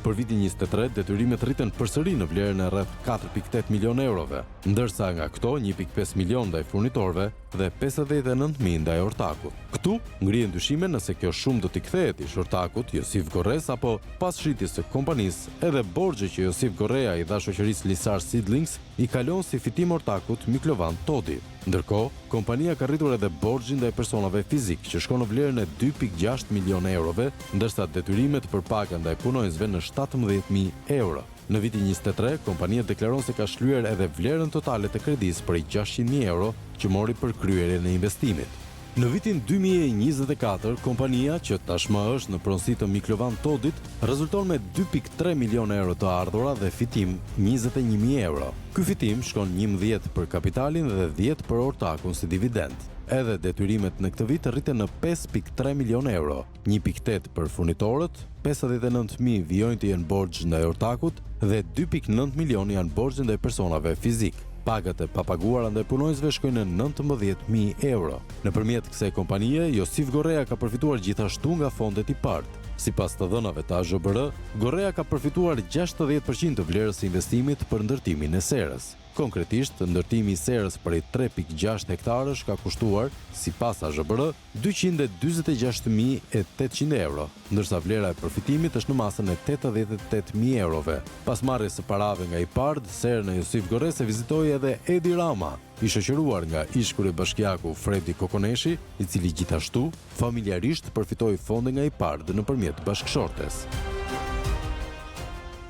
Për vitin 23, detyrimet rriten përsëri në vlerën e rreth 4.8 milion eurove, ndërsa nga këto 1.5 milion ndaj furnitorëve dhe 59.000 ndaj ortakut. Këtu ngrihen dyshime nëse kjo shumë do t'i kthehet ish ortakut Josif Gorres apo pas shitjes së kompanisë edhe borxhe që Josif Gorrea i dha shoqërisë Lisar Seedlings i kalon si fitim ortakut Miklovan Todi. Ndërkohë, kompania ka rritur edhe borxhin ndaj personave fizik që shkon në vlerën e 2.6 milion eurove, ndërsa detyrimet për paga ndaj punonjësve në 17.000 euro. Në vitin 23, kompania deklaron se ka shlyer edhe vlerën totale të kredisë prej 600.000 euro që mori për kryerjen e investimit. Në vitin 2024, kompania, që tashmë është në pronësi të Miklovan Todit, rezulton me 2.3 milion euro të ardhura dhe fitim 21.000 euro. Ky fitim shkon 11 për kapitalin dhe 10 për ortakun si dividend. Edhe detyrimet në këtë vit rriten në 5.3 milion euro, 1.8 për furnitorët, 59.000 vijojnë të jenë borxh ndaj ortakut dhe 2.9 milion janë borxh ndaj personave fizik. Pagat e papaguara ndaj punonjësve shkojnë në 19.000 euro. Nëpërmjet kësaj kompanie, Josif Gorrea ka përfituar gjithashtu nga fondet IPARD. Sipas të dhënave të AZBR, Gorrea ka përfituar 60% të vlerës së investimit për ndërtimin e serës. Konkretisht, ndërtimi i serës prej 3.6 hektarësh ka kushtuar, sipas AZBR, 226.800 euro, ndërsa vlera e përfitimit është në masën e 88.000 eurove. Pas marrjes së parave nga IPARD, serën e Josif Gorres e vizitoi edhe Edi Rama, i shoqëruar nga ish kryebashkiaku Fredi Kokoneshi, i cili gjithashtu familjarisht përfitoi fonde nga IPARD nëpërmjet bashkëshortes.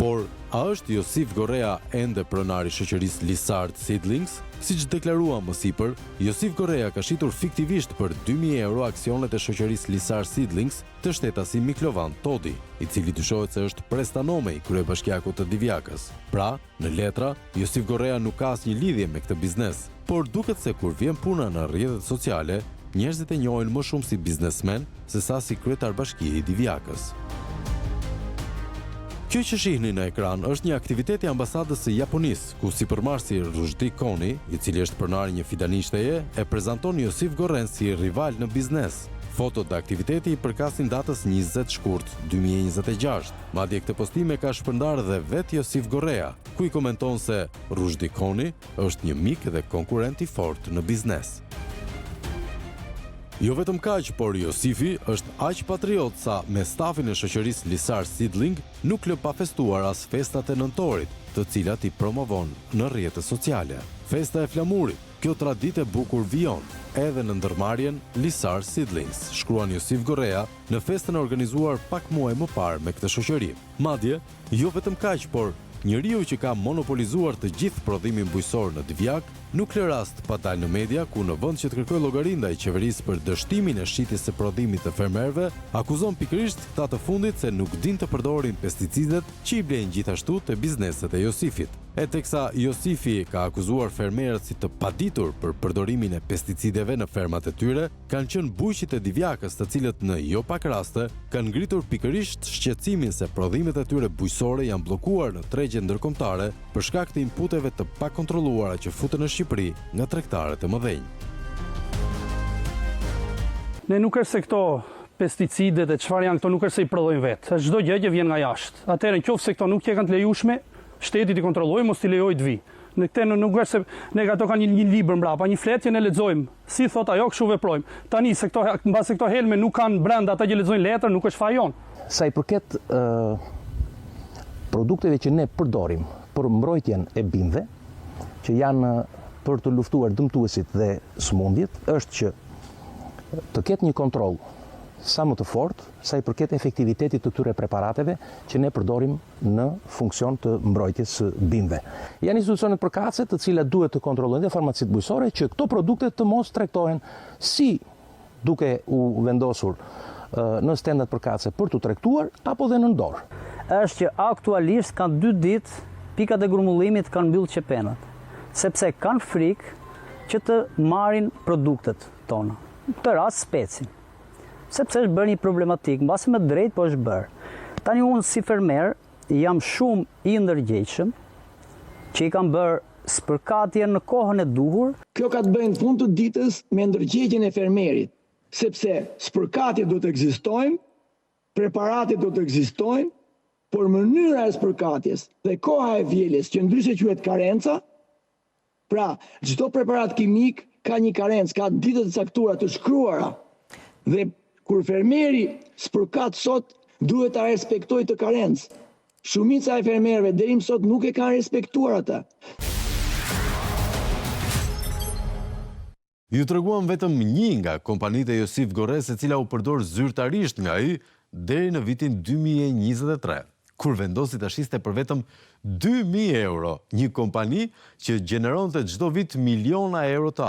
Por, a është Josif Gorrea ende pronari shoqërisë Lisar Seedlings? Siç deklarua më sipër, Josif Gorrea ka shitur fiktivisht për 2.000 euro aksionet e shoqërisë Lisar Seedlings të shtetasit Miklovan Todi, i cili dyshohet se është prestanome i kryebashkiakut të Divjakës. Pra, në letra, Josif Gorrea nuk ka asnjë lidhje me këtë biznes, por duket se kur vjen puna në rrjetet sociale, njerëzit e njohin më shumë si biznesmen sesa si kryetar bashkie i Divjakës. Kjo që shihni në ekran është një aktivitet i ambasadës së Japonisë, ku sipërmarrësi Rushdie Koni, i cili është pronari një fidanishtheje, e prezanton Josif Gorren si rival në biznes. Fotot dhe aktiviteti i përkasin datës 20 shkurt 2026. Madje këtë postime ka shpërndarë dhe vetë Josif Gorrea, ku i komenton se Rushdie Koni është një mik dhe konkurrent i fortë në biznes. Jo vetëm kaq, por Josifi është aq patriot sa me stafin e shoqërisë Lisar Seedling nuk lë pa festuar as festat e nëntorit, të cilat i promovon në rrjetet sociale. Festa e flamurit, kjo traditë e bukur vijon, edhe në ndërmarrjen Lisar Seedlings, shkruan Josif Gorrea në festën e organizuar pak muaj më parë me këtë shoqëri. Madje, jo vetëm kaq, por njeriu që ka monopolizuar të gjithë prodhimin bujqësor në Divjak nuk lë rast pa dalë në media, ku në vend që të kërkojë llogari ndaj qeverisë për dështimin e shitjes së prodhimit të fermerëve, akuzon pikërisht këta të fundit se nuk din të përdorin pesticidet që i blejnë gjithashtu te bizneset e Josifit. E teksa Josifi ka akuzuar fermerët si të paditur për përdorimin e pesticideve në fermat e tyre, kanë qenë bujqit e Divjakës, të cilët në jo pak raste kanë ngritur pikërisht shqetësimin se prodhimet e tyre bujqësore janë bllokuar në tregje ndërkombëtare për shkak të inputeve të pakontrolluara që futen në Shqipëri nga tregtarët e mëdhenj. Ne nuk është se këto pesticidet e çfarë janë këto nuk është se i prodhojnë vetë. Çdo gjë që vjen nga jashtë. Atëherë nëse këto nuk kanë të lejueshme, shteti t'i kontrollojë, mos t'i lejojë të vi. Në këtë nuk është se ne ato kanë një libër mbrapa, një fletë që ne lexojmë. Si thot ajo, kështu veprojmë. Tani se këto mbase këto helme nuk kanë brenda ata që lexojnë letër, nuk është faji jon. Sa i përket produkteve që ne përdorim për mbrojtjen e bimëve, që janë për të luftuar dëmtuesit dhe sëmundjet, është që të ketë një kontroll sa më të fortë sa i përket efektivitetit të këtyre preparateve që ne përdorim në funksion të mbrojtjes së bimëve. Janë institucionet përkatëse të cilat duhet të kontrollojnë dhe farmacitë bujqësore që këto produkte të mos tregtohen si duke u vendosur në stendat përkatëse për të tregtuar apo dhe në dorë. Është që aktualisht kanë 2 ditë pikat e grumbullimit kanë mbyllë qepenat, sepse kanë frikë që të marrin produktet tona, të rast specin. Sepse është bërë një problematik, mbasi me drejt po është bërë. Tani unë si fermer jam shumë i ndërgjegjshëm që i kam bërë spërkatje në kohën e duhur. Kjo ka të bëjë në fund të ditës me ndërgjegjen e fermerit, sepse spërkatje do të ekzistojnë, preparate do të ekzistojnë, por mënyra e spërkatjes dhe koha e vjeljes, që ndryshe quhet karenca, pra çdo preparat kimik ka një karencë, ka ditë të caktuara të shkruara. Dhe kur fermeri spërkat sot, duhet ta respektojë të karencë. Shumica e fermerëve deri më sot nuk e kanë respektuar atë. Ju treguam vetëm një nga kompanitë e Josif Gorres, e cila u përdor zyrtarisht nga ai deri në vitin 2023, kur vendosi ta shiste për vetëm 2.000 euro një kompani që gjeneronte çdo vit miliona euro të